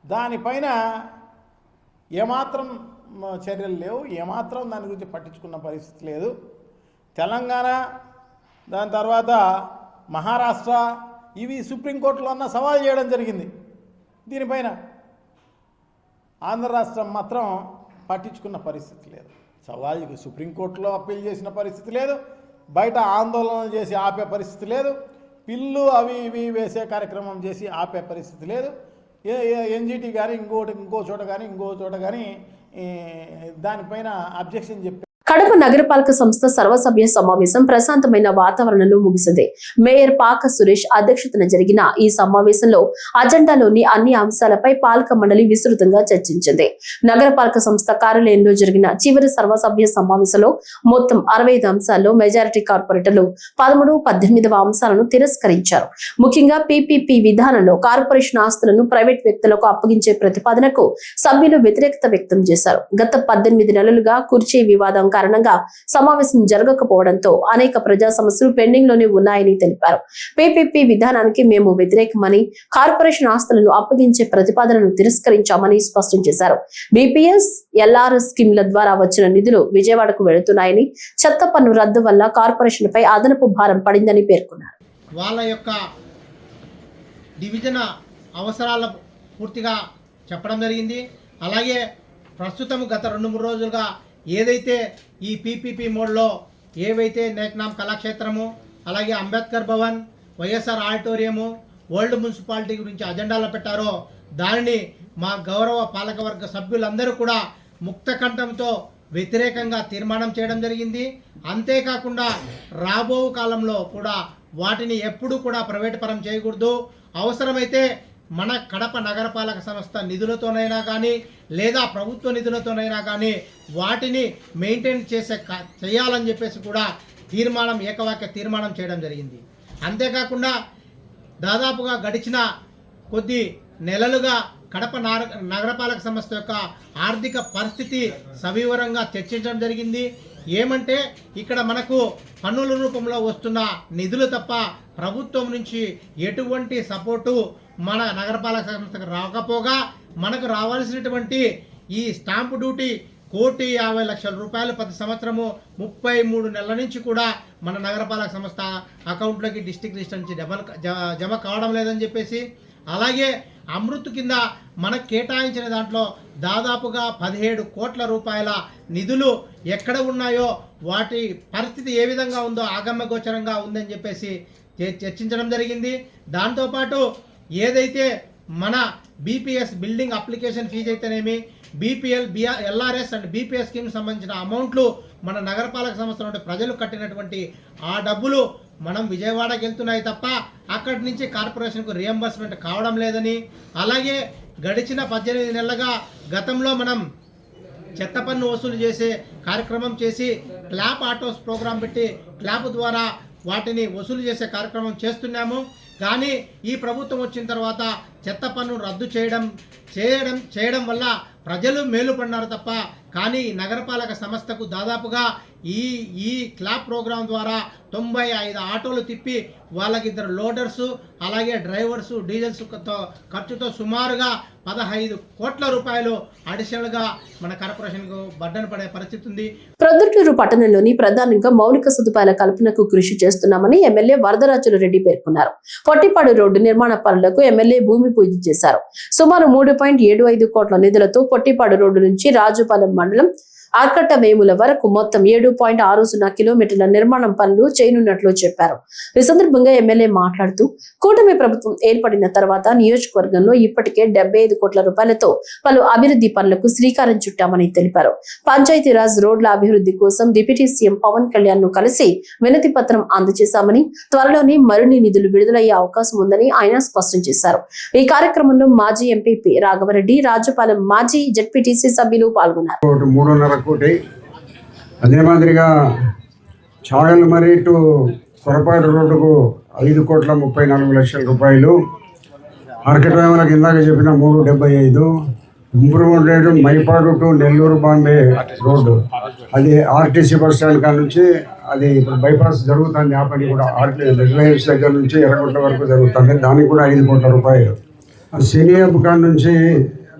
దానిపైన ఏమాత్రం చర్యలు లేవు, ఏమాత్రం దాని గురించి పట్టించుకున్న పరిస్థితి లేదు. తెలంగాణ, దాని తర్వాత మహారాష్ట్ర ఇవి సుప్రీంకోర్టులో అన్న సవాల్ చేయడం జరిగింది దీనిపైన. ఆంధ్ర రాష్ట్రం మాత్రం పట్టించుకున్న పరిస్థితి లేదు. సవాల్కి సుప్రీంకోర్టులో అప్పీల్ చేసిన పరిస్థితి లేదు, బయట ఆందోళనలు చేసి ఆపే పరిస్థితి లేదు, పిల్లు అవి ఇవి వేసే కార్యక్రమం చేసి ఆపే పరిస్థితి లేదు. ఎన్జిటి కానీ ఇంకో చోట కానీ దానిపైన అబ్జెక్షన్ చెప్పి కడప నగరపాలక సంస్థ సర్వసభ్య సమావేశం ప్రశాంతమైన వాతావరణంలో ముగిసింది. మేయర్ పాక సురేష్ అధ్యక్షతన జరిగిన ఈ సమావేశంలో అజెండాలోని అన్ని అంశాలపై పాలక మండలి విస్తృతంగా చర్చించింది. నగరపాలక సంస్థ కార్యాలయంలో జరిగిన చివరి సర్వసభ్య సమావేశంలో మొత్తం 65 అంశాల్లో మెజారిటీ కార్పొరేటర్లు 13, 18వ అంశాలను తిరస్కరించారు. ముఖ్యంగా పీపీపీ విధానంలో కార్పొరేషన్ ఆస్తులను ప్రైవేట్ వ్యక్తులకు అప్పగించే ప్రతిపాదనకు సభ్యులు వ్యతిరేకత వ్యక్తం చేశారు. గత 18 నెలలుగా కుర్చీ వివాదం కారణంగా సమావేశం జరగకపోవడంతో అనేక ప్రజా సమస్యలు పెండింగ్ లోనే ఉన్నాయని తెలిపారు. పీపీపీ విధానానికి మేము వ్యతిరేకమని, కార్పొరేషన్ ఆస్తులను అప్పగించే ప్రతిపాదనను తిరస్కరించామని స్పష్టం చేశారు. బీపీఎస్, ఎల్ఆర్ స్కీమ్ల ద్వారా వచ్చిన నిధులు విజయవాడకు వెళుతున్నాయని, చెత్త పన్ను రద్దు వల్ల కార్పొరేషన్ పై అదనపు భారం పడిందని పేర్కొన్నారు. వాళ్ళ యొక్క డివిజన్ అవసరాల పూర్తిగా చెప్పడం జరిగింది. అలాగే ప్రస్తుతం గత 2-3 రోజులుగా ఏదైతే ఈ పీపీపీ మోడ్లో ఏవైతే నేక్నామ్ కళాక్షేత్రము, అలాగే Ambedkar Bhavan, YSR auditorium, world municipality గురించి అజెండాలో పెట్టారో దానిని మా గౌరవ పాలకవర్గ సభ్యులందరూ కూడా ముక్త కంఠంతో వ్యతిరేకంగా తీర్మానం చేయడం జరిగింది. అంతేకాకుండా రాబో కాలంలో కూడా వాటిని ఎప్పుడూ కూడా ప్రైవేట్ పరం చేయకూడదు. అవసరమైతే మన కడప నగరపాలక సంస్థ నిధులతోనైనా కానీ లేదా ప్రభుత్వ నిధులతోనైనా కానీ వాటిని మెయింటైన్ చేయాలని చెప్పేసి కూడా ఏకవాక్య తీర్మానం చేయడం జరిగింది. అంతేకాకుండా దాదాపుగా గడిచిన కొద్ది నెలలుగా కడప నగరపాలక సంస్థ యొక్క ఆర్థిక పరిస్థితి సవివరంగా చర్చించడం జరిగింది. ఏమంటే ఇక్కడ మనకు పన్నుల రూపంలో వస్తున్న నిధులు తప్ప ప్రభుత్వం నుంచి ఎటువంటి సపోర్టు మన నగరపాలక సంస్థకు రాకపోగా మనకు రావాల్సినటువంటి ఈ స్టాంపు డ్యూటీ 1,50,00,000 రూపాయలు ప్రతి సంవత్సరము 33 నెలల నుంచి కూడా మన నగరపాలక సంస్థ అకౌంట్లోకి డిస్ట్రిక్ట్ లిస్ట్ నుంచి జమ కావడం లేదని చెప్పేసి, అలాగే అమృత్ కింద మనకు కేటాయించిన దాంట్లో దాదాపుగా 17 కోట్ల రూపాయల నిధులు ఎక్కడ ఉన్నాయో వాటి పరిస్థితి ఏ విధంగా ఉందో ఆగమ్యగోచరంగా ఉందని చెప్పేసి చర్చించడం జరిగింది. దాంతోపాటు ఏదైతే మన బీపీఎస్ బిల్డింగ్ అప్లికేషన్ ఫీజు అయితేనేమి, BPL, LRS and BPS scheme సంబంధించిన అమౌంట్లు మన నగరపాలక సంస్థ నుండి ప్రజలు కట్టినటువంటి ఆ డబ్బులు మనం విజయవాడకి వెళ్తున్నాయి తప్ప అక్కడి నుంచి కార్పొరేషన్కు రియంబర్స్మెంట్ కావడం లేదని, అలాగే గడిచిన 18 నెలలుగా గతంలో మనం చెత్త పన్ను వసూలు చేసే కార్యక్రమం చేసి క్లాప్ ఆటోస్ ప్రోగ్రాం పెట్టి క్లాప్ ద్వారా వాటిని వసూలు చేసే కార్యక్రమం చేస్తున్నాము. కానీ ఈ ప్రభుత్వం వచ్చిన తర్వాత చెత్త పన్ను రద్దు చేయడం వల్ల ప్రజలు మేలుపడినారు తప్ప కానీ నగరపాలక సంస్థకు దాదాపుగా ఈ క్లాప్ ప్రోగ్రాం ద్వారా 95 ఆటోలు తిప్పి వాళ్ళకి 2 లోడర్సు అలాగే డ్రైవర్సు డీజిల్స్ ఖర్చుతో సుమారుగా 15 కోట్ల రూపాయలు అడిషనల్గా మన కార్పొరేషన్కు బర్డెన్ పడే పరిస్థితి ఉంది. ప్రొద్దుటూరు పట్టణంలోని ప్రధానంగా మౌలిక సదుపాయాల కల్పనకు కృషి చేస్తున్నామని ఎమ్మెల్యే వరదరాజుల రెడ్డి పేర్కొన్నారు. పొట్టిపాడు రోడ్డు నిర్మాణ పనులకు ఎమ్మెల్యే భూమి పూజ చేశారు. సుమారు 3.75 కోట్ల నిధులతో పొట్టిపాడు రోడ్డు నుంచి రాజుపాలెం మండలం ఆర్కట్ట వేముల వరకు మొత్తం 7.60 కిలోమీటర్ల నిర్మాణం పనులు చేయనున్నట్లు చెప్పారు. ఈ సందర్భంగా ఎమ్మెల్యే మాట్లాడుతూ కూటమి ప్రభుత్వం ఏర్పడిన తర్వాత నియోజకవర్గంలో ఇప్పటికే 75 కోట్ల రూపాయలతో పలు అభివృద్ధి పనులకు శ్రీకారం చుట్టామని తెలిపారు. పంచాయతీరాజ్ రోడ్ల అభివృద్ధి కోసం డిప్యూటీ సీఎం పవన్ కళ్యాణ్ ను కలిసి వినతి పత్రం అందజేశామని, త్వరలోనే మరిన్ని నిధులు విడుదలయ్యే అవకాశం ఉందని ఆయన స్పష్టం చేశారు. ఈ కార్యక్రమంలో మాజీ ఎంపీ రాఘవరెడ్డి, రాజుపాలెం మాజీ జెడ్పీటీసీ సభ్యులు పాల్గొన్నారు. 3.5 కోటి, అదే మాదిరిగా చాగల్మరి టు కొరపాడు రోడ్డుకు 5,34,00,000 రూపాయలు, మార్కెట్ వేమలకు ఇందాక చెప్పిన 3.75, improvement rate Mypadu to Nellore Bombay road, అది ఆర్టీసీ బస్ స్టాండ్ కాడ నుంచి అది ఇప్పుడు బైపాస్ జరుగుతుంది. ఆ పని కూడా రిలయన్స్ దగ్గర నుంచి ఎర్రగుంట వరకు జరుగుతుంది. దానికి కూడా 5 కోట్ల రూపాయలు. సినియప్ కాడ నుంచి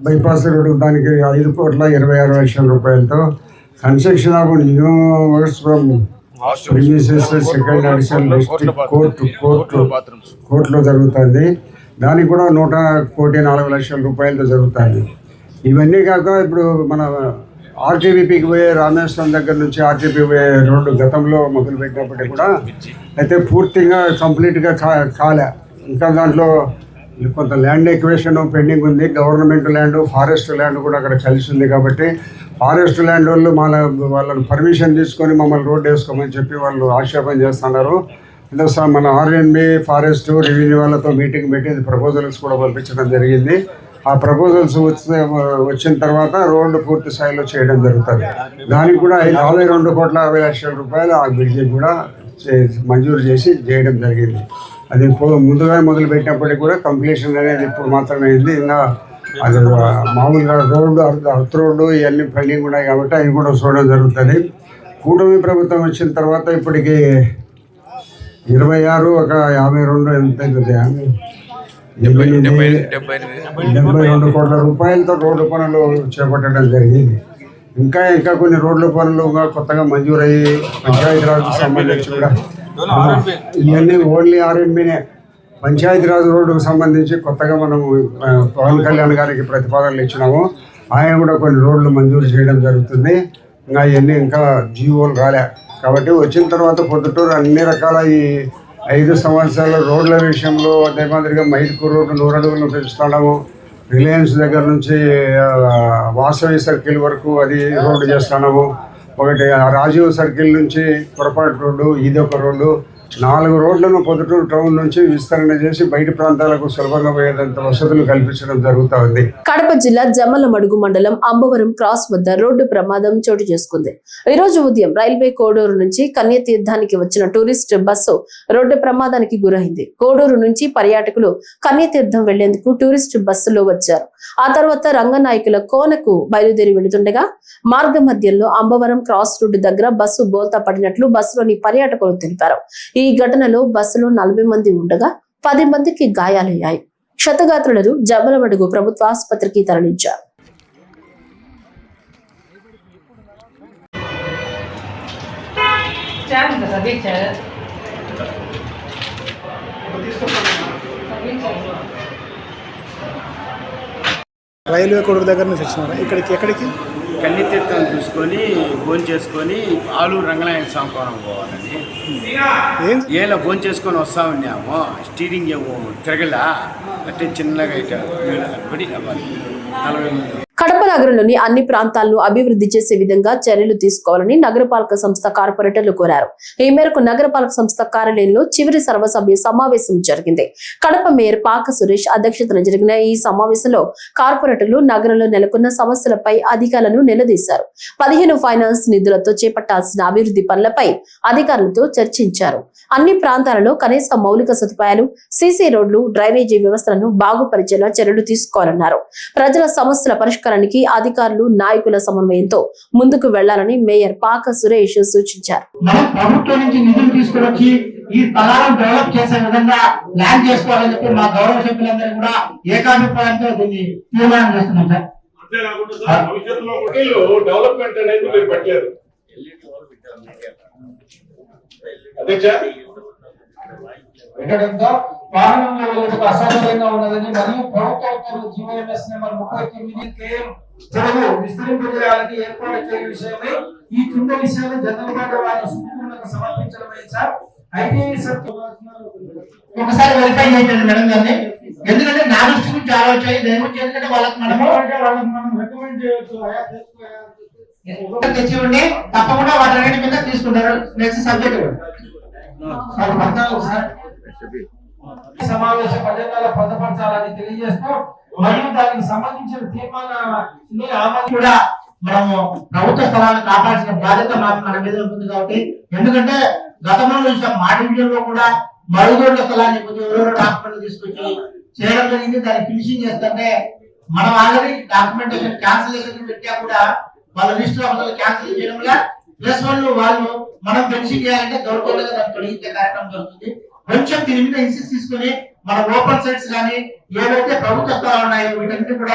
బైపాస్ రోడ్డు దానికి 5,26,00,000 రూపాయలతో construction of new works from premises second additional district కోర్టులో జరుగుతుంది. దానికి కూడా 1,04,00,000 రూపాయలతో జరుగుతుంది. ఇవన్నీ కాక ఇప్పుడు మన ఆర్టీబీపీకి పోయే రామేశ్వరం దగ్గర నుంచి ఆర్టీపీ పోయే రోడ్డు గతంలో మొదలుపెట్టినప్పటికీ కూడా అయితే పూర్తిగా కంప్లీట్గా కాలే. ఇంకా దాంట్లో కొంత ల్యాండ్ ఎక్వేషన్ పెండింగ్ ఉంది. గవర్నమెంట్ ల్యాండ్, ఫారెస్ట్ ల్యాండ్ కూడా అక్కడ కలిసి ఉంది. కాబట్టి ఫారెస్ట్ ల్యాండ్ వాళ్ళు వాళ్ళని పర్మిషన్ తీసుకొని మమ్మల్ని రోడ్డు వేసుకోమని చెప్పి వాళ్ళు ఆక్షేపణ చేస్తున్నారు. అందుకోసం మన ఆర్ఎన్బి, ఫారెస్ట్, రెవెన్యూ వాళ్ళతో మీటింగ్ పెట్టి ప్రపోజల్స్ కూడా పంపించడం జరిగింది. ఆ ప్రపోజల్స్ వచ్చిన తర్వాత రోడ్డు పూర్తి స్థాయిలో చేయడం జరుగుతుంది. దానికి కూడా 52,60,00,000 రూపాయలు ఆ బ్రిడ్జికి కూడా మంజూరు చేసి చేయడం జరిగింది. అది ముందుగా మొదలుపెట్టినప్పటికీ కూడా కంప్లీషన్ అనేది ఇప్పుడు మాత్రమే అయింది. ఇంకా అది మామూలుగా రోడ్డు, అర్త్ రోడ్డు ఇవన్నీ పెండింగ్ ఉన్నాయి కాబట్టి అవి కూడా చూడడం జరుగుతుంది. కూటమి ప్రభుత్వం వచ్చిన తర్వాత ఇప్పటికి 26 ఒక 52 ఎంత అవుతుంది 72 కోట్ల రూపాయలతో రోడ్డు పనులు చేపట్టడం జరిగింది. ఇంకా కొన్ని రోడ్ల పనులు కొత్తగా మంజూరయ్యి పంచాయతీరాజ్కు సంబంధించి కూడా ఇవన్నీ ఓన్లీ ఆర్ఎన్బినే. పంచాయతీరాజ్ రోడ్డుకు సంబంధించి కొత్తగా మనం పవన్ కళ్యాణ్ గారికి ప్రతిపాదనలు ఇచ్చినాము. ఆయన కూడా కొన్ని రోడ్లు మంజూరు చేయడం జరుగుతుంది. ఇంకా ఇవన్నీ ఇంకా జీవోలు రాలే కాబట్టి వచ్చిన తర్వాత పొద్దుటూరు అన్ని రకాల ఈ 5 సంవత్సరాల రోడ్ల విషయంలో అదే మాదిరిగా మైదుకూరు రోడ్డు 100 అడుగులను పెంచుతున్నాము. రిలయన్స్ దగ్గర నుంచి వాసవి సర్కిల్ వరకు అది రోడ్డు చేస్తున్నాము. ఒకటి రాజీవ్ సర్కిల్ నుంచి పొరపాటు రోడ్డు, ఇది ఒక రోడ్డు, 4 రోడ్లను పొద్దుటూరు టౌన్ నుంచి విస్తరణ చేసి బయట ప్రాంతాలకు సులభంగా పోయేంత వసతులు కల్పించడం జరుగుతూ ఉంది. కడప జిల్లా జమ్మలమడుగు మండలం అంబవరం క్రాస్ వద్ద రోడ్డు ప్రమాదం చోటు చేసుకుంది. ఈ రోజు ఉదయం రైల్వే కోడూరు నుంచి కన్యతీర్థానికి వచ్చిన టూరిస్ట్ బస్సు రోడ్డు ప్రమాదానికి గురైంది. కోడూరు నుంచి పర్యాటకులు కన్యతీర్థం వెళ్లేందుకు టూరిస్ట్ బస్సులో వచ్చారు. ఆ తర్వాత రంగనాయకుల కోనకు బయలుదేరి వెళుతుండగా మార్గ మధ్యంలో అంబవరం క్రాస్ రోడ్డు దగ్గర బస్సు బోల్తా పడినట్లు బస్సులోని పర్యాటకులు తెలిపారు. ఈ ఘటనలో బస్సులో 40 మంది ఉండగా 10 మందికి గాయాలయ్యాయి. క్షతగాత్రులను జమ్మలమడుగు ప్రభుత్వ ఆసుపత్రికి తరలించారు. రైల్వే కోడూరు దగ్గర నుంచి వచ్చినారా ఎక్కడికి? కన్యతీర్థం చూసుకొని భోజనం చేసుకొని ఆలూరు రంగనాయక స్వామి కోణం పోవాలని ఏలా భోజనం చేసుకొని వస్తా ఉన్నాము. స్టీరింగ్ ఏమో తిరగలా అంటే చిన్నగా ఇట్లా పడి 40 మంది. కడప నగరంలోని అన్ని ప్రాంతాలను అభివృద్ధి చేసే విధంగా చర్యలు తీసుకోవాలని నగరపాలక సంస్థ కార్పొరేటర్లు కోరారు. ఈ మేరకు నగరపాలక సంస్థ కార్యాలయంలో చివరి సర్వసభ్య సమావేశం జరిగింది. కడప మేయర్ పాక సురేష్ అధ్యక్షతన జరిగిన ఈ సమావేశంలో కార్పొరేటర్లు నగరంలో నెలకొన్న సమస్యలపై అధికారులను నిలదీశారు. 15 ఫైనాన్స్ నిధులతో చేపట్టాల్సిన అభివృద్ధి పనులపై అధికారులతో చర్చించారు. అన్ని ప్రాంతాలలో కనీస మౌలిక సదుపాయాలు, సీసీ రోడ్లు, డ్రైనేజీ వ్యవస్థలను బాగుపరిచేలా చర్యలు తీసుకోవాలన్నారు. ప్రజల సమస్యల పరిష్కారానికి అధికారులు, నాయకుల సమన్వయంతో ముందుకు వెళ్లాలని మేయర్ పాక సురేష్ సూచించారు. మనం ప్రభుత్వం నుంచి నిధులు తీసుకువచ్చి ఈ స్థలాలను డెవలప్ చేసే విధంగా ప్లాన్ చేసుకోవాలని చెప్పి మా గౌరవ సభ్యులందరూ కూడా ఏకాభిప్రాయంతో దీన్ని తీర్మానం చేస్తున్నాం సార్. డెవలప్మెంట్ అనేది మీరు పెట్టలేదు పెట్టడంతో వాహనంలో వెళ్ళేందుకు అసౌకర్యంగా ఉన్నదని మరియు ప్రభుత్వ జీవోఎంఎస్ నెంబర్ 39 విస్తరింపజేయాలని ఏర్పాటు చేయడం విషయమై ఈ కింద విషయాలు జనరల్ వారి సుప్రీంకు సమర్పించడమే సార్. అయితే ఒకసారి వెరిఫై చేయండి మేడం గారిని, ఎందుకంటే నా దృష్టి నుంచి ఆలోచన దయచేసి ఎందుకంటే వాళ్ళకి మనం రికమెండ్ చేయొచ్చు తెచ్చి ఉండి తప్పకుండా వాటి మీద తీసుకుంటారు. నెక్స్ట్ సబ్జెక్ట్ సమావేశ పద్ధతుల్లో పొందపరచాలని తెలియజేస్తూ మరియు దానికి సంబంధించిన తీర్మానాన్ని కూడా మనము ప్రభుత్వ స్థలాన్ని కాపాడాల్సిన బాధ్యత మన మీద ఉంటుంది. కాబట్టి ఎందుకంటే గతంలో చూసిన మాటిలో కూడా మరుగుదొడ్ల స్థలాన్ని డాక్యుమెంట్ తీసుకొచ్చి చేయడం జరిగింది. దాన్ని ఫినిషింగ్ చేస్తుంటే మనం ఆల్రెడీ డాక్యుమెంటేషన్ క్యాన్సిలేషన్ పెట్టా కూడా వాళ్ళ లిస్ట్ లో క్యాన్సిల్ చేయడం వల్ల ప్లస్ వాళ్ళు మనం ఫినిషింగ్ చేయాలంటే దౌర్జన్యంగా దాన్ని తొలగించే కార్యక్రమం జరుగుతుంది. కొంచెం దీని మీద ఇన్సిస్ట్ తీసుకుని మన ఓపెన్ సైట్స్ కానీ ఏవైతే ప్రభుత్వ స్థలాలు ఉన్నాయో వీటన్నిటి కూడా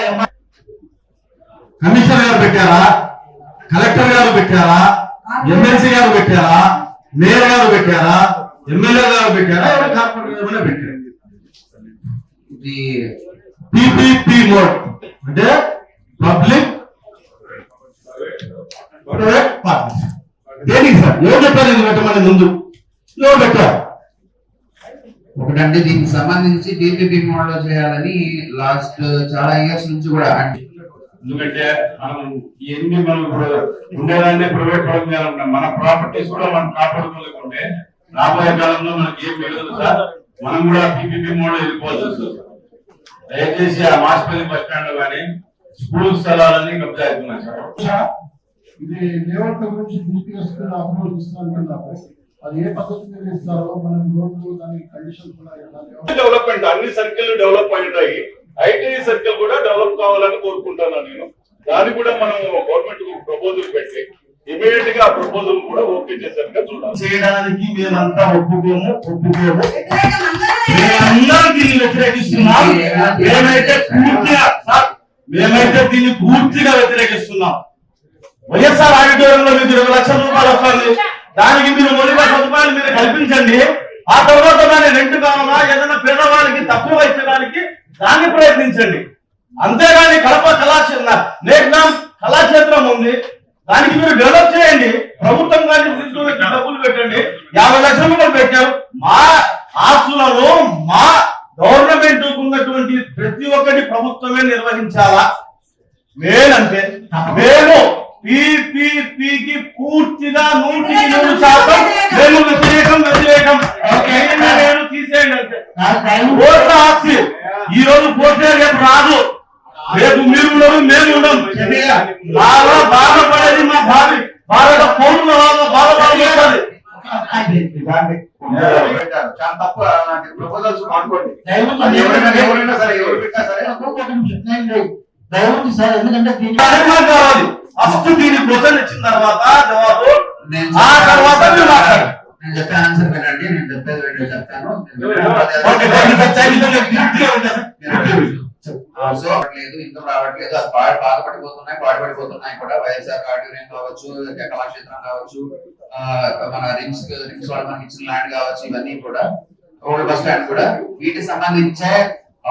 కమిషనర్ గారు పెట్టారా, కలెక్టర్ గారు పెట్టారా, ఎమ్మెల్సీ గారు పెట్టారా, మేయర్ గారు పెట్టారా, ఎమ్మెల్యే గారు పెట్టారా, కార్పొరేటర్ గారు పెట్టారు. పిపిపి మోడ్ అంటే పబ్లిక్ పార్ట్నర్షిప్. దేనికి సార్ ఎవరు చెప్పారు ఇది పెట్టమని? ముందు ఎవరు పెట్టారు? ఒకటంటే దీనికి సంబంధించి పీపీపీ మోడల్ లో చేయాలని లాస్ట్ చాలా ఇయర్స్ నుంచి కూడా ఎందుకంటే మనం ఇవన్నీ మనం ఉండేదాన్ని ప్రైవేట్ పరం చేయాలంటాం. మన ప్రాపర్టీస్ కూడా మనం కాపాడుకోలేకుంటే రాబోయే కాలంలో మనకి ఏం మిగలదు సార్. మనం కూడా పీపీపీ మోడల్ వెళ్ళిపోవచ్చు సార్. దయచేసి ఆ మాస్పల్లి బస్ స్టాండ్ లో కానీ స్కూల్ స్థలాలన్నీ కబ్జా అవుతున్నాయి సార్. ఇది లేఅవుట్ గురించి డిపిఎస్ అప్రూవల్ ఇస్తున్నారు. అది ఏ పద్ధతి మీద ఇస్తారో మనం రోడ్లు దాని కండిషన్ కూడా డెవలప్మెంట్ అన్ని సర్కిల్ డెవలప్ అయినాయి. ఐటీ సర్కిల్ కూడా డెవలప్ కావాలని కోరుకుంటున్నాను నేను. దాన్ని కూడా మనం గవర్నమెంట్ ప్రపోజల్ పెట్టి ఇమీడియట్ గా ప్రపోజల్ కూడా ఓకే చేశారుగా చూడాలి. చేయడానికి మేమంతా ఒప్పుకోము. మేమందరం దీన్ని వ్యతిరేకిస్తున్నాం. మేమైతే దీన్ని పూర్తిగా వ్యతిరేకిస్తున్నాం. వైఎస్ఆర్ ఆడిటోరియంలో మీకు 20 లక్షల రూపాయలు వస్తుంది. దానికి మీరు మౌలిక సదుపాయాలు మీరు కల్పించండి. ఆ తర్వాత దాన్ని రెంట్ కావాలా ఏదైనా పేదవాళ్ళకి తక్కువ ఇచ్చడానికి దాన్ని ప్రయత్నించండి. అంతేగాని కడప కళాక్షేత్రం ఉంది, దానికి మీరు డెవలప్ చేయండి. ప్రభుత్వం కానీ డబ్బులు పెట్టండి. 50 లక్షల రూపాయలు పెట్టారు. మా ఆస్తులలో మా గవర్నమెంట్ ఉన్నటువంటి ప్రతి ఒక్కటి ప్రభుత్వమే నిర్వహించాలా మేలంటే మేము PPPకి పూర్తిగా 100% మేము వ్యతిరేకం. తీసేయండి అంతే. కోట్ల ఆస్తి ఈ రోజు పోతే రేపు రాదు. రేపు మీరు ఉండరు, మేము ఉండం. బాగా బాధపడేది మా భావి బాగా ఫోన్లో బాధపడాలి. చాలా తప్పు ప్రపోజల్స్ మాట్లాడండి. ఎవరైనా సరే ఎవరు పెట్టినా సరే దయవంతి సార్, ఎందుకంటే కావాలి. ఫస్ట్ దీని క్వశ్చన్ ఇచ్చిన తర్వాత జవాబు, ఆ తర్వాత మీరు మాట్లాడండి. నేను చెప్పే ఆన్సర్ వినండి. నేను చెప్పేది ఏంటో చెప్తాను. లేదు, ఇన్కమ్ రావట్లేదు, అది బాధపడిపోతున్నాయి, పాడుపడిపోతున్నాయి కూడా. వైఎస్ఆర్ ఆడిటోరియం కావచ్చు, కళాక్షేత్రం కావచ్చు, మన రిమ్స్ వాళ్ళు మనకి ఇచ్చిన ల్యాండ్ కావచ్చు, ఇవన్నీ కూడా ఓల్డ్ బస్ స్టాండ్ కూడా వీటికి సంబంధించే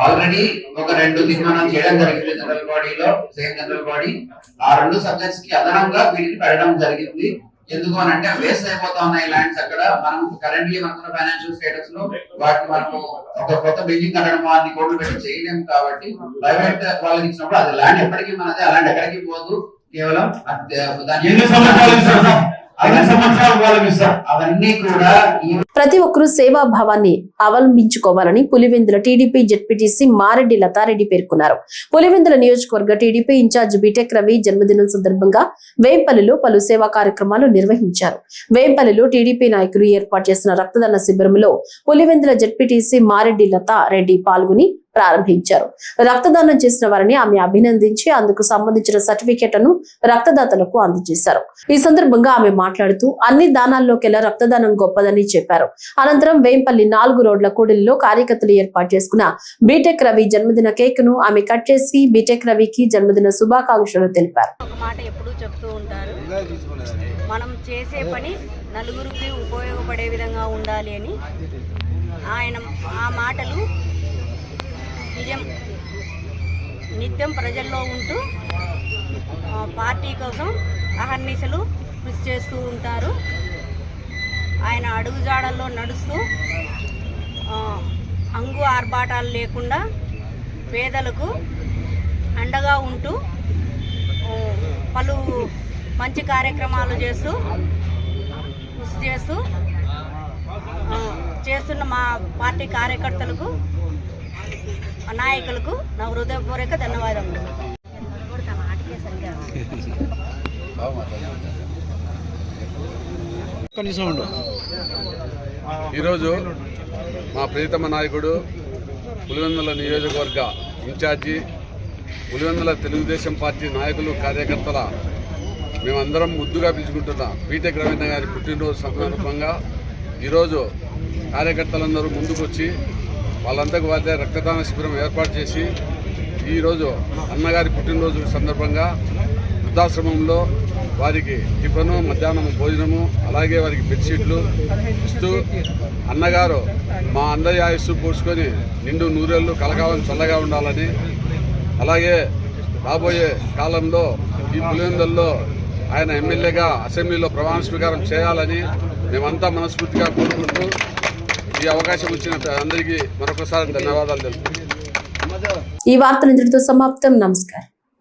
ఆల్రెడీ ఒక 2 తీర్మానం చేయడం జరిగింది జనరల్ బాడీలో, సేమ్ జనరల్ బాడీ. ఆ 2 సబ్జెక్ట్స్ కి అదనంగా వీటిని పెట్టడం జరిగింది. ఎందుకు అని అంటే వేస్ట్ అయిపోతా ఉన్నాయి ల్యాండ్స్. అక్కడ మనం కరెంట్లీ మనకున్న ఫైనాన్షియల్ స్టేటస్ లో వాటిని మనము ఒక కొత్త బిల్డింగ్ కట్టడం అన్ని కోట్లు పెట్టి చేయలేము. కాబట్టి ప్రైవేట్ వాళ్ళకి ఇచ్చినప్పుడు అది ల్యాండ్ ఎప్పటికీ మనదే, అలాంటి ఎక్కడికి పోదు. కేవలం అవన్నీ కూడా ప్రతి ఒక్కరూ సేవాభావాన్ని అవలంబించుకోవాలని పులివెందుల టీడీపీ జెడ్పీటీసీ మారెడ్డి లతారెడ్డి పేర్కొన్నారు. పులివెందుల నియోజకవర్గ టీడీపీ ఇన్ఛార్జ్ బీటెక్ రవి జన్మదినం సందర్భంగా వేంపల్లిలో పలు సేవా కార్యక్రమాలు నిర్వహించారు. వేంపల్లిలో టీడీపీ నాయకులు ఏర్పాటు చేసిన రక్తదాన శిబిరంలో పులివెందుల జెడ్పీటీసీ మారెడ్డి లతారెడ్డి పాల్గొని ప్రారంభించారు. రక్తదానం చేసిన వారిని ఆమె అభినందించి అందుకు సంబంధించిన సర్టిఫికెట్లను రక్తదాతలకు అందజేశారు. ఈ సందర్భంగా ఆమె మాట్లాడుతూ అన్ని దానాల్లోకెల్లా రక్తదానం గొప్పదని చెప్పారు. అనంతరం వేంపల్లి 4 రోడ్ల కూడలిలో కార్యకర్తలు ఏర్పాటు చేసుకున్న బీటెక్ రవి జన్మదిన కేక్ ను ఆమె కట్ చేసి బీటెక్ రవికి జన్మదిన శుభాకాంక్షలు తెలిపారు. మనం చేసే పని నలుగురికి ఉపయోగపడే విధంగా ఉండాలి అని ఆయన ఆ మాటలు నిజం. నిత్యం ప్రజల్లో ఉంటూ పార్టీ కోసం అహర్నిశలు కృషి చేస్తూ ఉంటారు. ఆయన అడుగుజాడల్లో నడుస్తూ అంగు ఆర్భాటాలు లేకుండా పేదలకు అండగా ఉంటూ పలు మంచి కార్యక్రమాలు చేస్తూ కృషి చేస్తున్న మా పార్టీ కార్యకర్తలకు నాయకులకు నా హృదయపూర్వక ధన్యవాదములు. ఈరోజు మా ప్రియతమ నాయకుడు పులివెందుల నియోజకవర్గ ఇన్ఛార్జి పులివెందుల తెలుగుదేశం పార్టీ నాయకులు కార్యకర్తల మేమందరం ముద్దుగా పిలుచుకుంటున్న బీటెక్ రవీంద్ర గారి పుట్టినరోజు సందర్భంగా ఈరోజు కార్యకర్తలందరూ ముందుకొచ్చి వాళ్ళందరికీ వాళ్ళే రక్తదాన శిబిరం ఏర్పాటు చేసి ఈరోజు అన్నగారి పుట్టినరోజు సందర్భంగా వృద్ధాశ్రమంలో వారికి టిఫను, మధ్యాహ్నం భోజనము, అలాగే వారికి బెడ్షీట్లు ఇస్తూ అన్నగారు మా అందరి ఆయుస్సు పూడ్చుకొని నిండు నూరేళ్లు కలకాలం చల్లగా ఉండాలని, అలాగే రాబోయే కాలంలో ఈ పులివెందుల్లో ఆయన ఎమ్మెల్యేగా అసెంబ్లీలో ప్రమాణ స్వీకారం చేయాలని మేమంతా మనస్ఫూర్తిగా కోరుకుంటూ ఈ అవకాశం ఇచ్చిన అందరికీ మరొకసారి ధన్యవాదాలు తెలుపుతున్నాను. ఈ వార్తలు ఇంతటితో సమాప్తం. నమస్కారం.